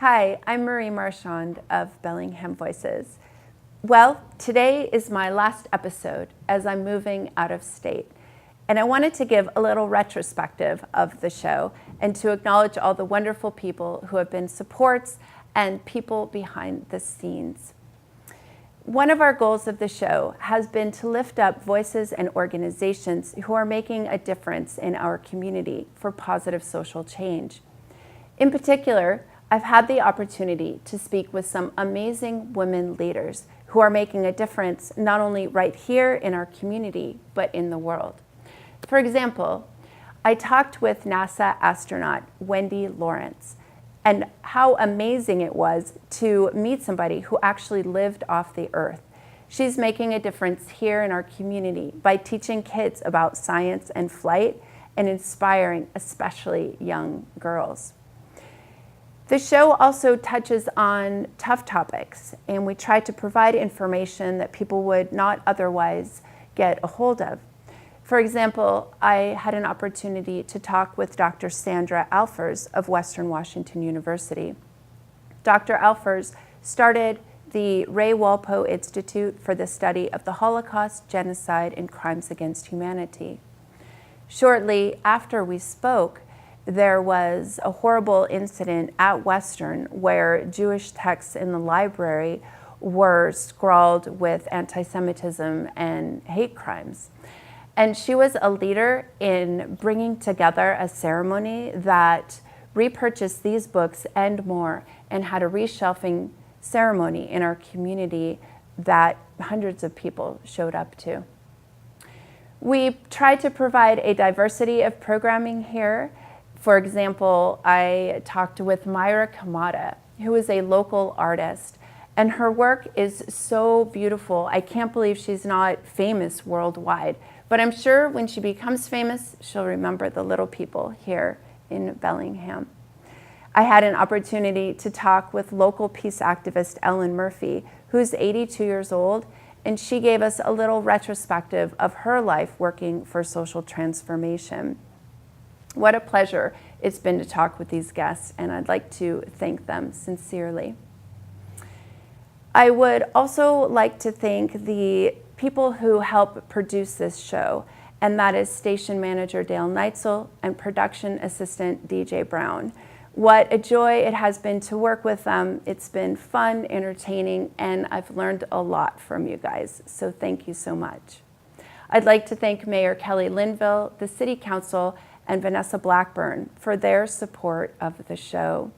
Hi, I'm Marie Marchand of Bellingham Voices. Well, today is my last episode as I'm moving out of state. And I wanted to give a little retrospective of the show and to acknowledge all the wonderful people who have been supports and people behind the scenes. One of our goals of the show has been to lift up voices and organizations who are making a difference in our community for positive social change. In particular, I've had the opportunity to speak with some amazing women leaders who are making a difference not only right here in our community, but in the world. For example, I talked with NASA astronaut Wendy Lawrence, and how amazing it was to meet somebody who actually lived off the Earth. She's making a difference here in our community by teaching kids about science and flight and inspiring especially young girls. The show also touches on tough topics, and we try to provide information that people would not otherwise get a hold of. For example, I had an opportunity to talk with Dr. Sandra Alfers of Western Washington University. Dr. Alfers started the Ray Walpole Institute for the Study of the Holocaust, Genocide, and Crimes Against Humanity. Shortly after we spoke, there was a horrible incident at Western where Jewish texts in the library were scrawled with anti-Semitism and hate crimes. And she was a leader in bringing together a ceremony that repurchased these books and more and had a reshelving ceremony in our community that hundreds of people showed up to. We tried to provide a diversity of programming here. For example, I talked with Myra Kamada, who is a local artist, and her work is so beautiful. I can't believe she's not famous worldwide. But I'm sure when she becomes famous, she'll remember the little people here in Bellingham. I had an opportunity to talk with local peace activist Ellen Murphy, who's 82 years old, and she gave us a little retrospective of her life working for social transformation. What a pleasure it's been to talk with these guests, and I'd like to thank them sincerely. I would also like to thank the people who help produce this show, and that is station manager Dale Neitzel and production assistant DJ Brown. What a joy it has been to work with them. It's been fun, entertaining, and I've learned a lot from you guys, so thank you so much. I'd like to thank Mayor Kelly Linville, the City Council, and Vanessa Blackburn for their support of the show.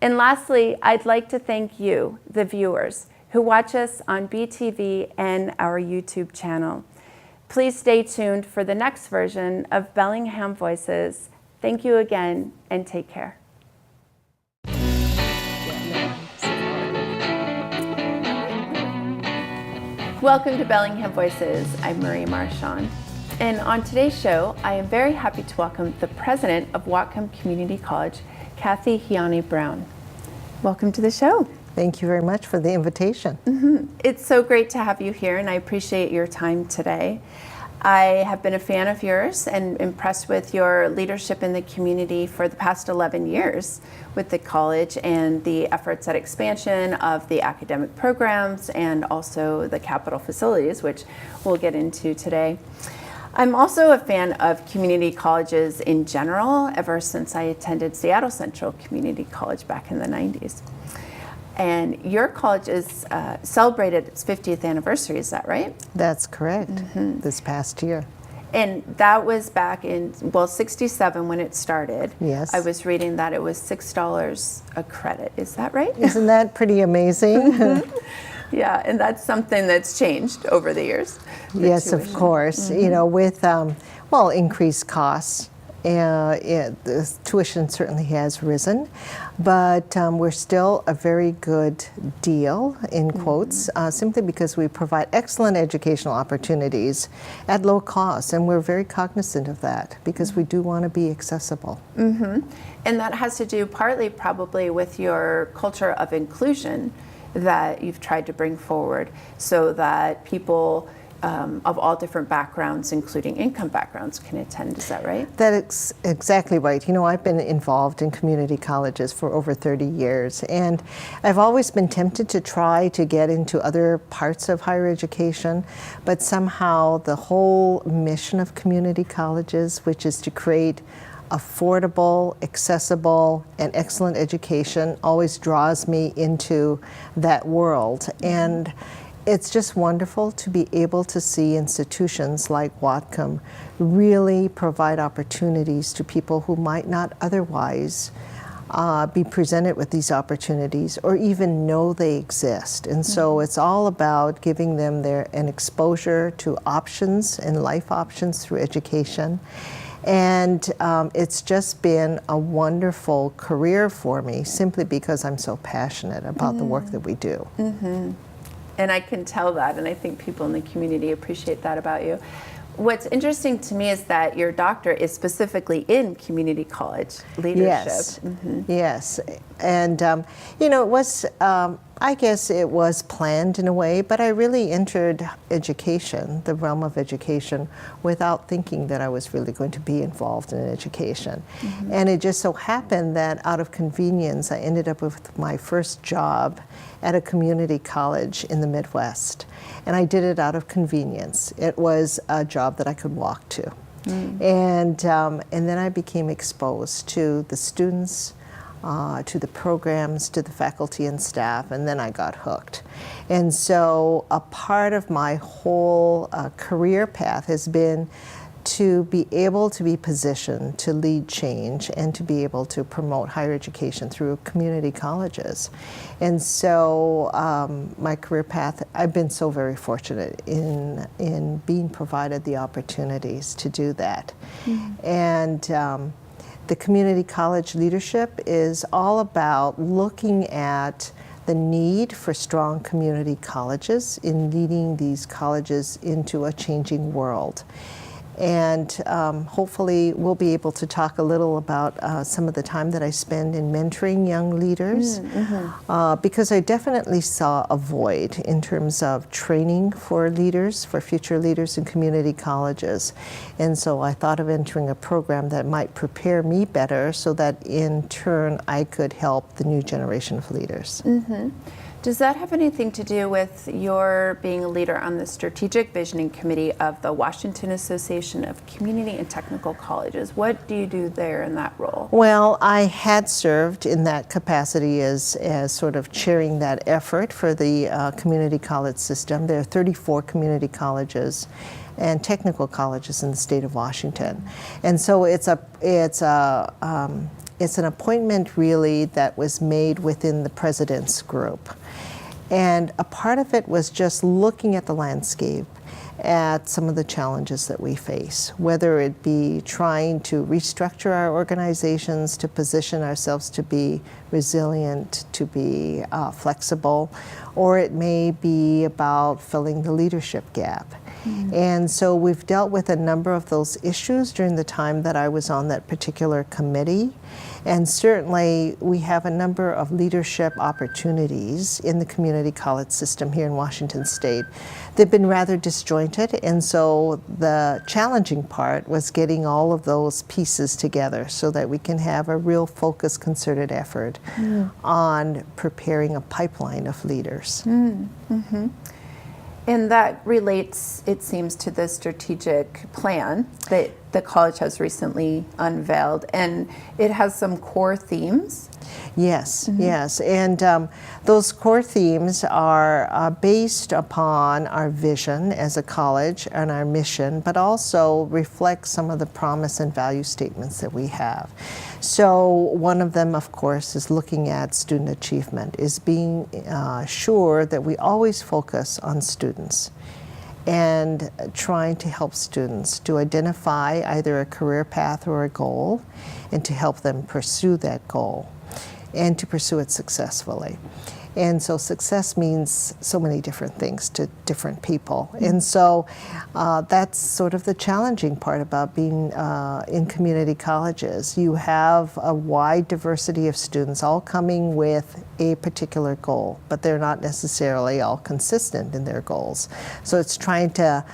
And lastly, I'd like to thank you, the viewers, who watch us on BTV and our YouTube channel. Please stay tuned for the next version of Bellingham Voices. Thank you again, and take care. Welcome to Bellingham Voices. I'm Marie Marchand. And on today's show, I am very happy to welcome the president of Whatcom Community College, Kathi Hiyane Brown. Welcome to the show. Thank you very much for the invitation. It's so great to have you here, and I appreciate your time today. I have been a fan of yours and impressed with your leadership in the community for the past 11 years with the college and the efforts at expansion of the academic programs and also the capital facilities, which we'll get into today. I'm also a fan of community colleges in general, ever since I attended Seattle Central Community College back in the 90s. And your college is celebrated its 50th anniversary, is that right? That's correct, this past year. And that was back in, well, 67 when it started. Yes. I was reading that it was $6 a credit, is that right? Isn't that pretty amazing? Yeah, and that's something that's changed over the years. Yes, of course. You know, with, well, increased costs, the tuition certainly has risen, but we're still a very good deal, in quotes, simply because we provide excellent educational opportunities at low cost, and we're very cognizant of that because we do want to be accessible. And that has to do partly probably with your culture of inclusion that you've tried to bring forward so that people of all different backgrounds, including income backgrounds, can attend. Is that right? That's exactly right. You know, I've been involved in community colleges for over 30 years, and I've always been tempted to try to get into other parts of higher education, but somehow the whole mission of community colleges, which is to create affordable, accessible, and excellent education, always draws me into that world. And it's just wonderful to be able to see institutions like Whatcom really provide opportunities to people who might not otherwise be presented with these opportunities or even know they exist. And so it's all about giving them an exposure to options and life options through education. And it's just been a wonderful career for me simply because I'm so passionate about the work that we do. And I can tell that, and I think people in the community appreciate that about you. What's interesting to me is that your doctorate is specifically in community college leadership. Yes, yes. And, you know, it was, I guess it was planned in a way, but I really entered education, the realm of education, without thinking that I was really going to be involved in education. And it just so happened that out of convenience, I ended up with my first job at a community college in the Midwest. And I did it out of convenience. It was a job that I could walk to. And then I became exposed to the students, to the programs, to the faculty and staff, and then I got hooked. And so a part of my whole career path has been to be able to be positioned to lead change and to be able to promote higher education through community colleges. And so my career path, I've been so very fortunate in being provided the opportunities to do that. And the community college leadership is all about looking at the need for strong community colleges in leading these colleges into a changing world. And hopefully we'll be able to talk a little about some of the time that I spend in mentoring young leaders, because I definitely saw a void in terms of training for leaders, for future leaders in community colleges. And so I thought of entering a program that might prepare me better so that in turn I could help the new generation of leaders. Does that have anything to do with your being a leader on the Strategic Visioning Committee of the Washington Association of Community and Technical Colleges? What do you do there in that role? Well, I had served in that capacity as sort of chairing that effort for the community college system. There are 34 community colleges and technical colleges in the state of Washington. And so it's an appointment really that was made within the president's group. And a part of it was just looking at the landscape, at some of the challenges that we face, whether it be trying to restructure our organizations to position ourselves to be resilient, to be flexible, or it may be about filling the leadership gap. And so we've dealt with a number of those issues during the time that I was on that particular committee. And certainly we have a number of leadership opportunities in the community college system here in Washington State. They've been rather disjointed, and so the challenging part was getting all of those pieces together so that we can have a real focused, concerted effort on preparing a pipeline of leaders. And that relates, it seems, to the strategic plan that the college has recently unveiled, and it has some core themes. Yes, yes, and those core themes are based upon our vision as a college and our mission, but also reflect some of the promise and value statements that we have. So one of them, of course, is looking at student achievement, is being sure that we always focus on students and trying to help students to identify either a career path or a goal and to help them pursue that goal and to pursue it successfully. And so success means so many different things to different people. And so that's sort of the challenging part about being in community colleges. You have a wide diversity of students all coming with a particular goal, but they're not necessarily all consistent in their goals. So it's trying to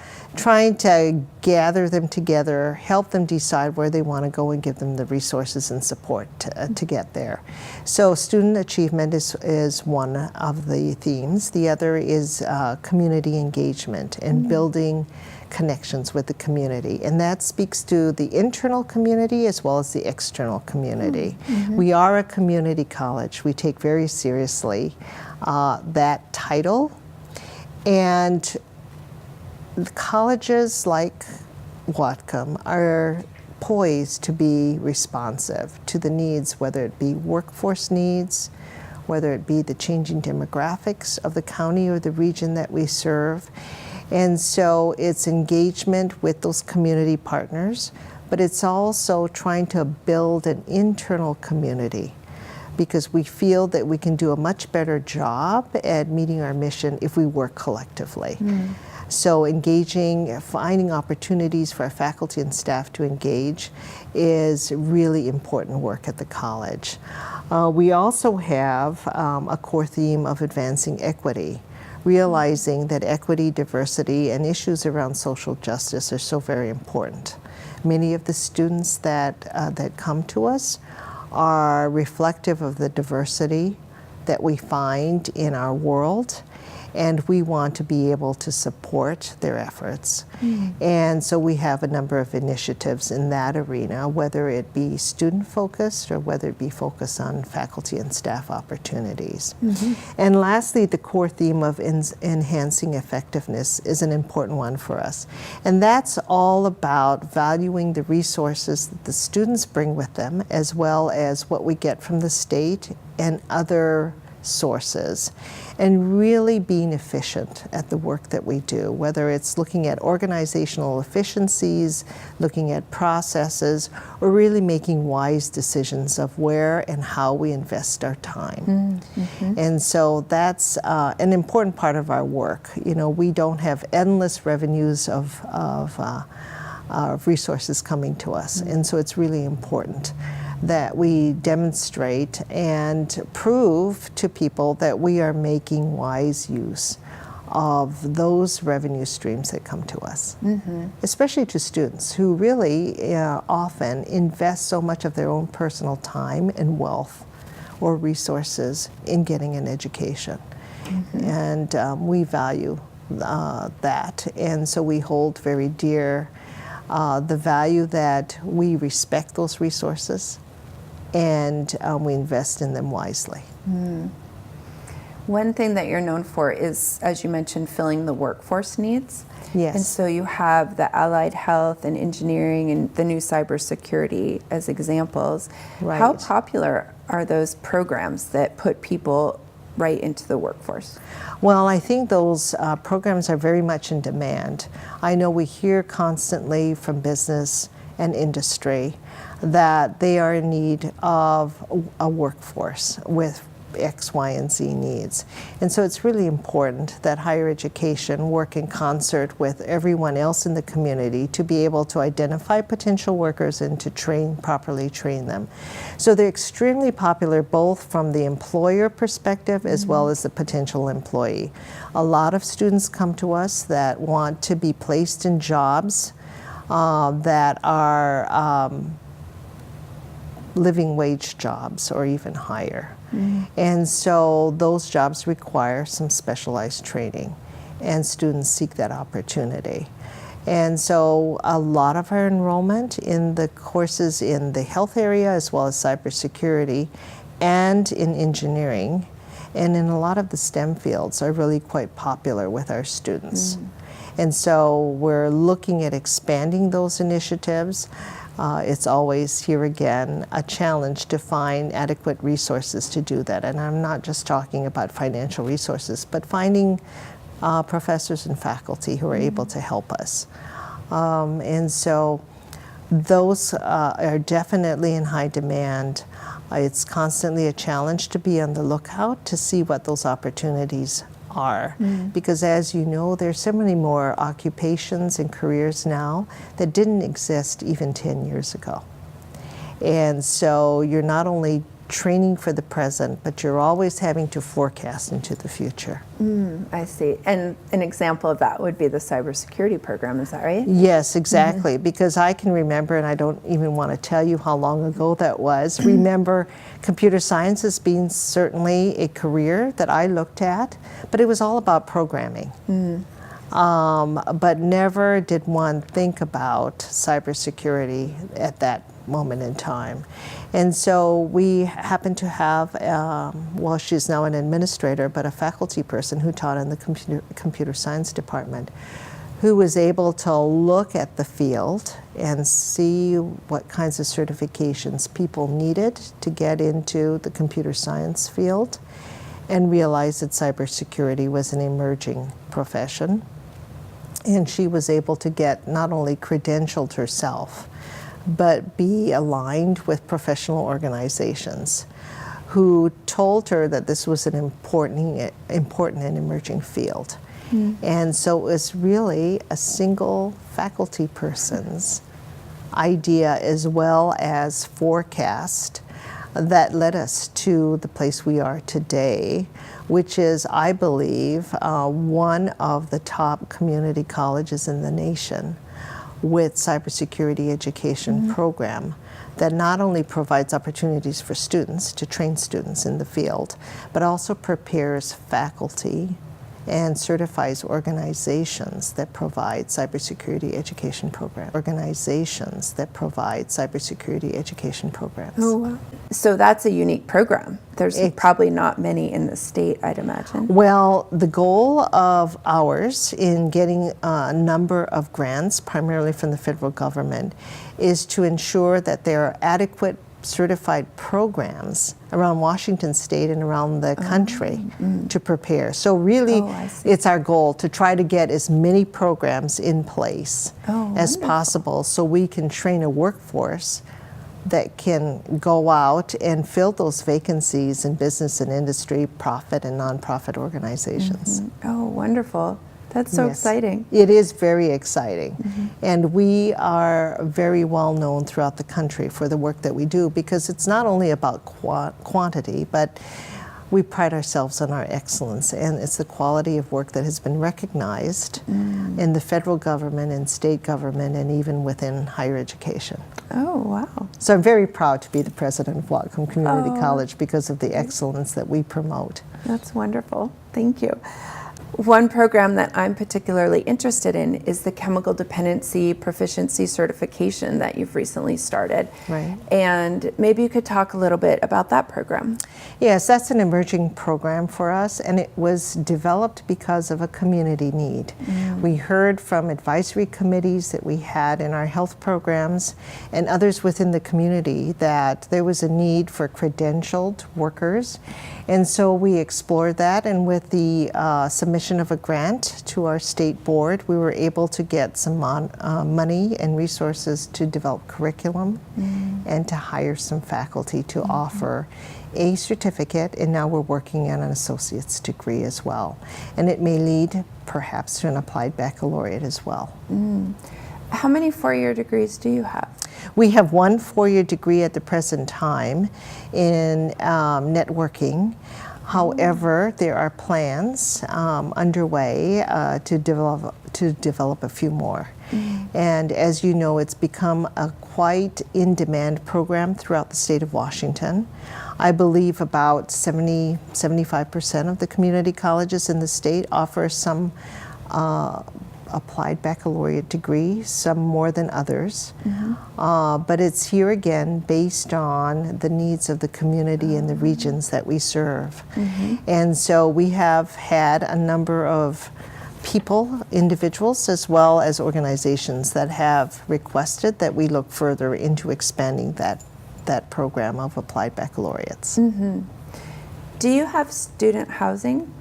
gather them together, help them decide where they want to go, and give them the resources and support to get there. So student achievement is one of the themes. The other is community engagement and building connections with the community. And that speaks to the internal community as well as the external community. We are a community college. We take very seriously that title. And the colleges like Whatcom are poised to be responsive to the needs, whether it be workforce needs, whether it be the changing demographics of the county or the region that we serve. And so it's engagement with those community partners, but it's also trying to build an internal community, because we feel that we can do a much better job at meeting our mission if we work collectively. So engaging, finding opportunities for our faculty and staff to engage is really important work at the college. We also have a core theme of advancing equity, realizing that equity, diversity, and issues around social justice are so very important. Many of the students that come to us are reflective of the diversity that we find in our world, and we want to be able to support their efforts. And so we have a number of initiatives in that arena, whether it be student-focused or whether it be focused on faculty and staff opportunities. And lastly, the core theme of enhancing effectiveness is an important one for us. And that's all about valuing the resources that the students bring with them, as well as what we get from the state and other sources, and really being efficient at the work that we do, whether it's looking at organizational efficiencies, looking at processes, or really making wise decisions of where and how we invest our time. And so that's an important part of our work. You know, we don't have endless revenues of resources coming to us, and so it's really important that we demonstrate and prove to people that we are making wise use of those revenue streams that come to us, especially to students who really often invest so much of their own personal time and wealth or resources in getting an education. And we value that, and so we hold very dear the value that we respect those resources, and we invest in them wisely. One thing that you're known for is, as you mentioned, filling the workforce needs. Yes. And so you have the allied health and engineering and the new cybersecurity as examples. Right. How popular are those programs that put people right into the workforce? Well, I think those programs are very much in demand. I know we hear constantly from business and industry that they are in need of a workforce with X, Y, and Z needs. And so it's really important that higher education work in concert with everyone else in the community to be able to identify potential workers and to properly train them. So they're extremely popular both from the employer perspective as well as the potential employee. A lot of students come to us that want to be placed in jobs that are living wage jobs or even higher. And so those jobs require some specialized training, and students seek that opportunity. And so a lot of our enrollment in the courses in the health area, as well as cybersecurity and in engineering, and in a lot of the STEM fields, are really quite popular with our students. And so we're looking at expanding those initiatives. It's always, here again, a challenge to find adequate resources to do that. And I'm not just talking about financial resources, but finding professors and faculty who are able to help us. And so those are definitely in high demand. It's constantly a challenge to be on the lookout to see what those opportunities are. Because as you know, there's so many more occupations and careers now that didn't exist even 10 years ago. And so you're not only training for the present, but you're always having to forecast into the future. I see. And an example of that would be the cybersecurity program, is that right? Yes, exactly. Because I can remember, and I don't even want to tell you how long ago that was, remember computer science as being certainly a career that I looked at, but it was all about programming. But never did one think about cybersecurity at that moment in time. And so we happen to have, well, she's now an administrator, but a faculty person who taught in the computer science department, who was able to look at the field and see what kinds of certifications people needed to get into the computer science field, and realized that cybersecurity was an emerging profession. And she was able to get not only credentialed herself, but be aligned with professional organizations who told her that this was an important and emerging field. And so it was really a single faculty person's idea as well as forecast that led us to the place we are today, which is, I believe, one of the top community colleges in the nation with cybersecurity education program that not only provides opportunities for students to train students in the field, but also prepares faculty and certifies organizations that provide cybersecurity education programs. Organizations that provide cybersecurity education programs. Oh, wow. So that's a unique program. There's probably not many in the state, I'd imagine. Well, the goal of ours in getting a number of grants, primarily from the federal government, is to ensure that there are adequate certified programs around Washington State and around the country to prepare. So really, it's our goal to try to get as many programs in place as possible so we can train a workforce that can go out and fill those vacancies in business and industry, profit and nonprofit organizations. Oh, wonderful. That's so exciting. It is very exciting. And we are very well known throughout the country for the work that we do, because it's not only about quantity, but we pride ourselves on our excellence, and it's the quality of work that has been recognized in the federal government and state government and even within higher education. Oh, wow. So I'm very proud to be the president of Whatcom Community College because of the excellence that we promote. That's wonderful. Thank you. One program that I'm particularly interested in is the Chemical Dependency Proficiency certification that you've recently started. Right. And maybe you could talk a little bit about that program. Yes, that's an emerging program for us, and it was developed because of a community need. We heard from advisory committees that we had in our health programs and others within the community that there was a need for credentialed workers. And so we explored that, and with the submission of a grant to our state board, we were able to get some money and resources to develop curriculum and to hire some faculty to offer a certificate, and now we're working on an associate's degree as well. And it may lead perhaps to an applied baccalaureate as well. How many four-year degrees do you have? We have one four-year degree at the present time in networking. However, there are plans underway to develop a few more. And as you know, it's become a quite in-demand program throughout the state of Washington. I believe about 75% of the community colleges in the state offer some applied baccalaureate degree, some more than others. But it's here again based on the needs of the community and the regions that we serve. And so we have had a number of people, individuals, as well as organizations that have requested that we look further into expanding that program of applied baccalaureates. Do you have student housing?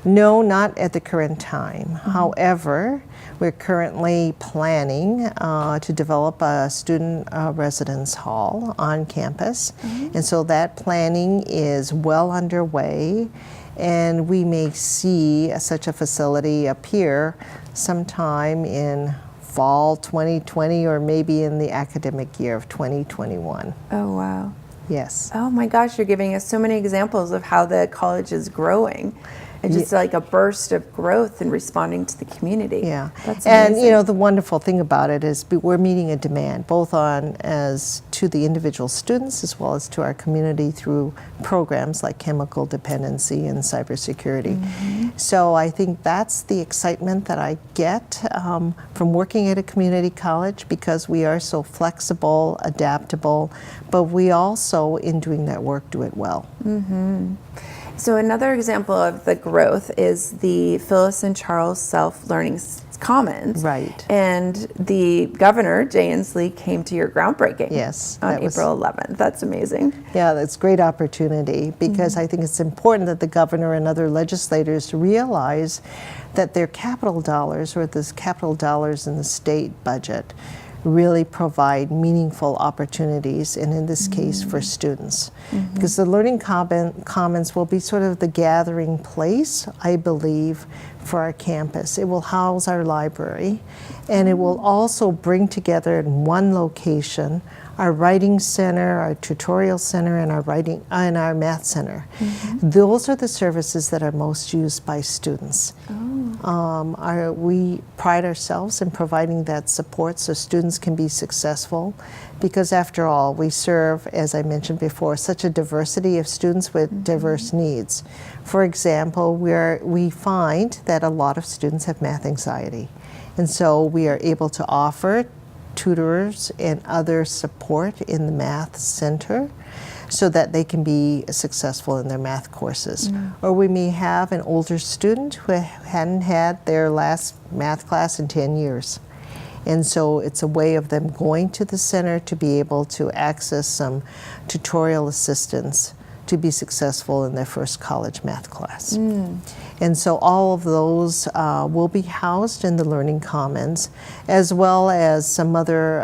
No, not at the current time. However, we're currently planning to develop a student residence hall on campus. And so that planning is well underway, and we may see such a facility appear sometime in fall 2020 or maybe in the academic year of 2021. Oh, wow. Yes. Oh my gosh, you're giving us so many examples of how the college is growing. And just like a burst of growth and responding to the community. Yeah, that's amazing. And you know, the wonderful thing about it is we're meeting a demand both on as to the individual students as well as to our community through programs like chemical dependency and cybersecurity. So I think that's the excitement that I get from working at a community college, because we are so flexible, adaptable, but we also, in doing that work, do it well. So another example of the growth is the Phyllis and Charles Self-Learning Commons. Right. And the governor, Jay Inslee, came to your groundbreaking. Yes. On April 11th. That's amazing. Yeah, that's a great opportunity, because I think it's important that the governor and other legislators realize that their capital dollars, or this capital dollars in the state budget, really provide meaningful opportunities, and in this case for students. Because the Learning Commons will be sort of the gathering place, I believe, for our campus. It will house our library, and it will also bring together in one location our writing center, our tutorial center, and our math center. Those are the services that are most used by students. We pride ourselves in providing that support so students can be successful, because after all, we serve, as I mentioned before, such a diversity of students with diverse needs. For example, we find that a lot of students have math anxiety, and so we are able to offer tutors and other support in the math center so that they can be successful in their math courses. Or we may have an older student who hadn't had their last math class in 10 years. And so it's a way of them going to the center to be able to access some tutorial assistance to be successful in their first college math class. And so all of those will be housed in the Learning Commons, as well as some other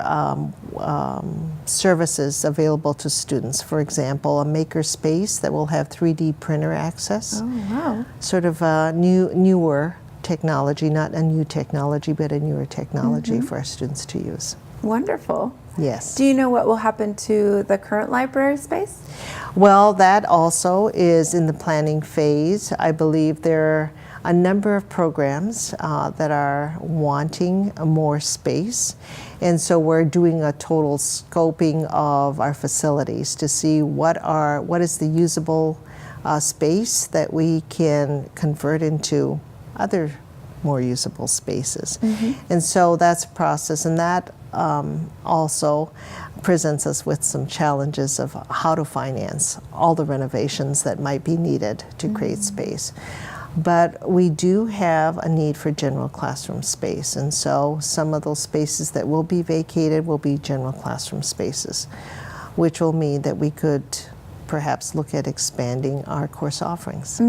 services available to students. For example, a maker space that will have 3D printer access. Oh, wow. Sort of a newer technology, not a new technology, but a newer technology for our students to use. Wonderful. Yes. Do you know what will happen to the current library space? Well, that also is in the planning phase. I believe there are a number of programs that are wanting more space. And so we're doing a total scoping of our facilities to see what is the usable space that we can convert into other more usable spaces. And so that's a process, and that also presents us with some challenges of how to finance all the renovations that might be needed to create space. But we do have a need for general classroom space, and so some of those spaces that will be vacated will be general classroom spaces, which will mean that we could perhaps look at expanding our course offerings.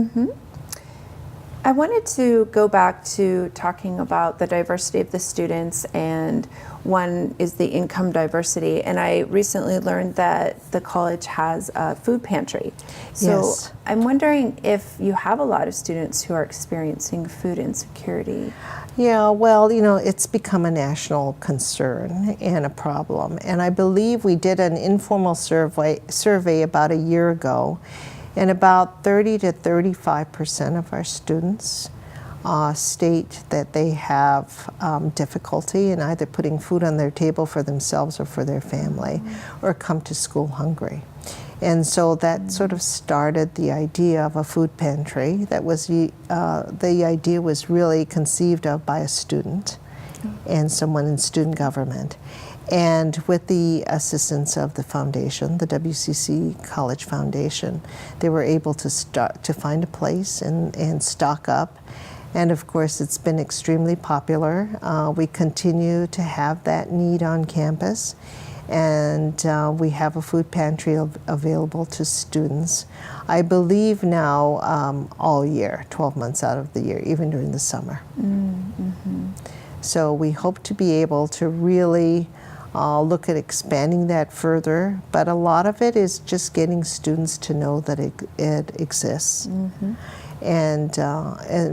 I wanted to go back to talking about the diversity of the students, and one is the income diversity. And I recently learned that the college has a food pantry. So Yes. I'm wondering if you have a lot of students who are experiencing food insecurity. Yeah, well, you know, it's become a national concern and a problem. And I believe we did an informal survey about a year ago, and about 30 to 35% of our students state that they have difficulty in either putting food on their table for themselves or for their family, or come to school hungry. And so that sort of started the idea of a food pantry. That was the idea was really conceived of by a student and someone in student government. And with the assistance of the foundation, the WCC College Foundation, they were able to find a place and stock up. And of course, it's been extremely popular. We continue to have that need on campus. and we have a food pantry available to students. I believe now all year, 12 months out of the year, even during the summer. So we hope to be able to really look at expanding that further, but a lot of it is just getting students to know that it exists. And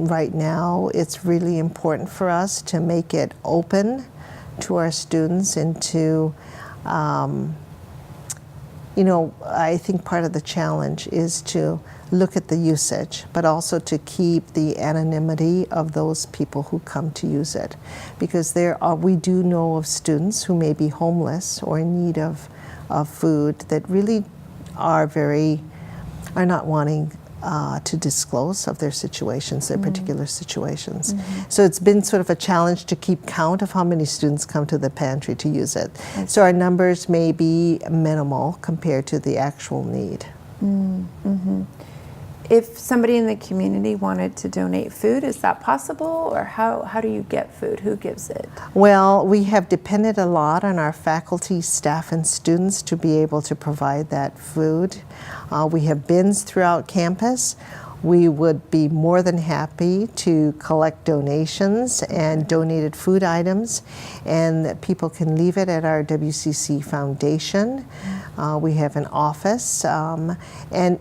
right now, it's really important for us to make it open to our students and to, you know, I think part of the challenge is to look at the usage, but also to keep the anonymity of those people who come to use it. Because we do know of students who may be homeless or in need of food that really are not wanting to disclose of their situations, their particular situations. So it's been sort of a challenge to keep count of how many students come to the pantry to use it. So our numbers may be minimal compared to the actual need. If somebody in the community wanted to donate food, is that possible? Or how do you get food? Who gives it? Well, we have depended a lot on our faculty, staff, and students to be able to provide that food. We have bins throughout campus. We would be more than happy to collect donations and donated food items, and that people can leave it at our WCC Foundation. We have an office, and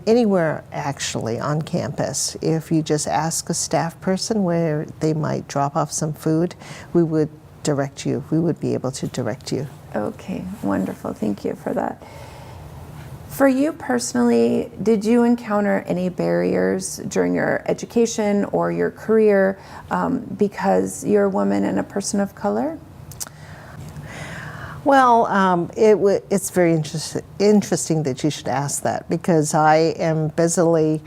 anywhere actually on campus. If you just ask a staff person where they might drop off some food, we would direct you. We would be able to direct you. Okay, wonderful. Thank you for that. For you personally, did you encounter any barriers during your education or your career because you're a woman and a person of color? Well, it's very interesting that you should ask that, because I am busily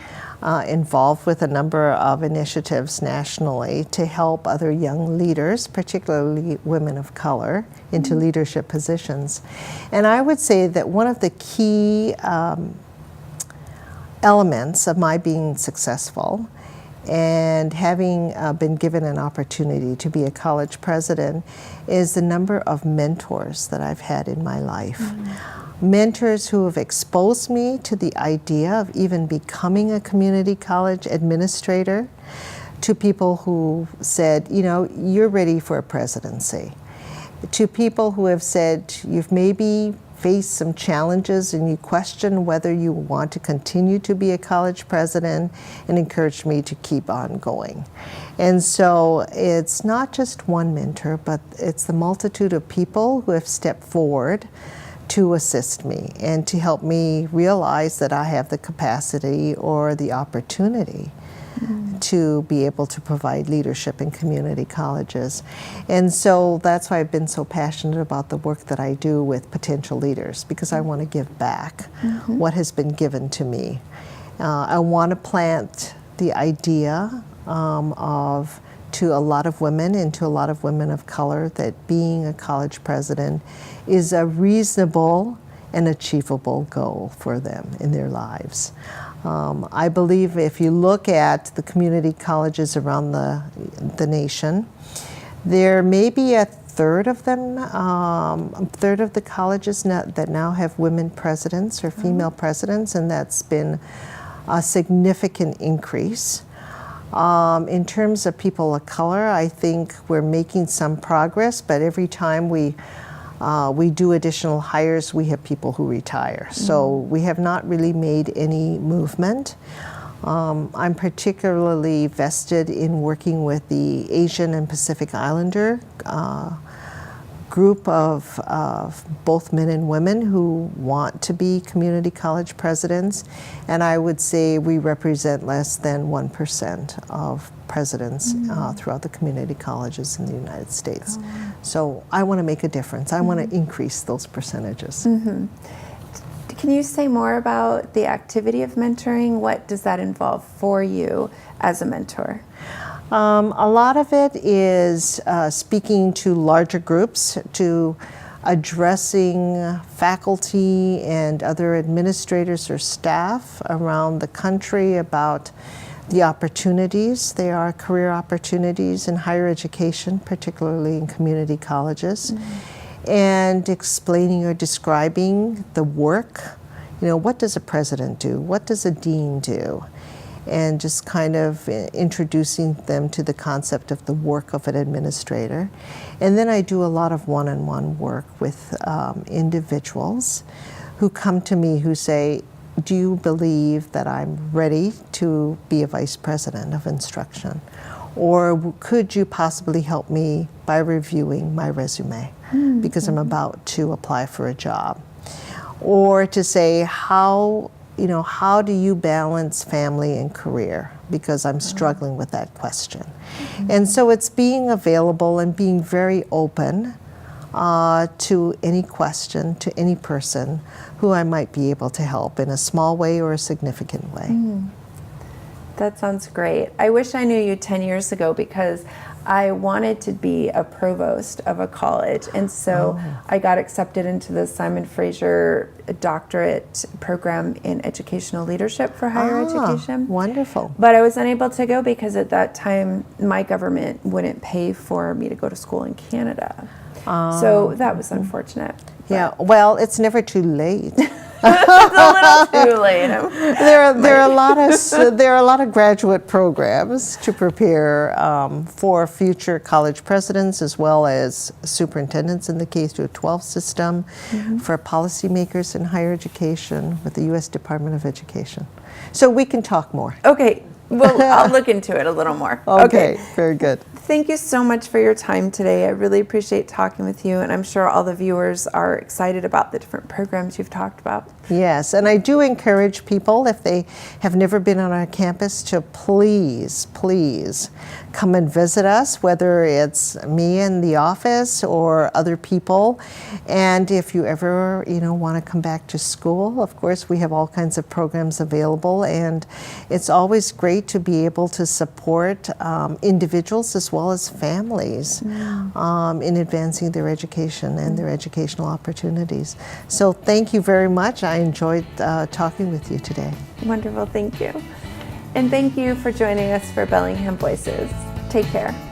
involved with a number of initiatives nationally to help other young leaders, particularly women of color, into leadership positions. And I would say that one of the key elements of my being successful and having been given an opportunity to be a college president is the number of mentors that I've had in my life. Mentors who have exposed me to the idea of even becoming a community college administrator, to people who said, you know, you're ready for a presidency, to people who have said, you've maybe faced some challenges and you question whether you want to continue to be a college president, and encouraged me to keep on going. And so it's not just one mentor, but it's the multitude of people who have stepped forward to assist me and to help me realize that I have the capacity or the opportunity to be able to provide leadership in community colleges. And so that's why I've been so passionate about the work that I do with potential leaders, because I want to give back what has been given to me. I want to plant the idea to a lot of women and to a lot of women of color that being a college president is a reasonable and achievable goal for them in their lives. I believe if you look at the community colleges around the nation, there may be a third of them, a third of the colleges that now have women presidents or female presidents, and that's been a significant increase. In terms of people of color, I think we're making some progress, but every time we do additional hires, we have people who retire. So we have not really made any movement. I'm particularly vested in working with the Asian and Pacific Islander group of both men and women who want to be community college presidents. And I would say we represent less than 1% of presidents throughout the community colleges in the United States. So I want to make a difference. I want to increase those percentages. Can you say more about the activity of mentoring? What does that involve for you as a mentor? A lot of it is speaking to larger groups, to addressing faculty and other administrators or staff around the country about the opportunities. There are career opportunities in higher education, particularly in community colleges. and explaining or describing the work. What does a president do? What does a dean do? And just kind of introducing them to the concept of the work of an administrator. And then I do a lot of one-on-one work with individuals who come to me who say, do you believe that I'm ready to be a vice president of instruction? Or could you possibly help me by reviewing my resume because I'm about to apply for a job? Or to say, how do you balance family and career? Because I'm struggling with that question. And so it's being available and being very open to any question, to any person who I might be able to help in a small way or a significant way. That sounds great. I wish I knew you 10 years ago because I wanted to be a provost of a college, and so I got accepted into the Simon Fraser doctorate program in educational leadership for higher education. Wonderful. But I was unable to go because at that time my government wouldn't pay for me to go to school in Canada. So that was unfortunate. Yeah, well, it's never too late. It's a little too late. There are a lot of graduate programs to prepare for future college presidents as well as superintendents in the K-12 system, for policymakers in higher education with the U.S. Department of Education. So we can talk more. Okay, well, I'll look into it a little more. Okay, very good. Thank you so much for your time today. I really appreciate talking with you, and I'm sure all the viewers are excited about the different programs you've talked about. Yes, and I do encourage people, if they have never been on our campus, to please come and visit us, whether it's me in the office or other people. And if you ever, want to come back to school, of course, we have all kinds of programs available, and it's always great to be able to support individuals as well as families in advancing their education and their educational opportunities. So thank you very much. I enjoyed talking with you today. Wonderful, thank you. And thank you for joining us for Bellingham Voices. Take care.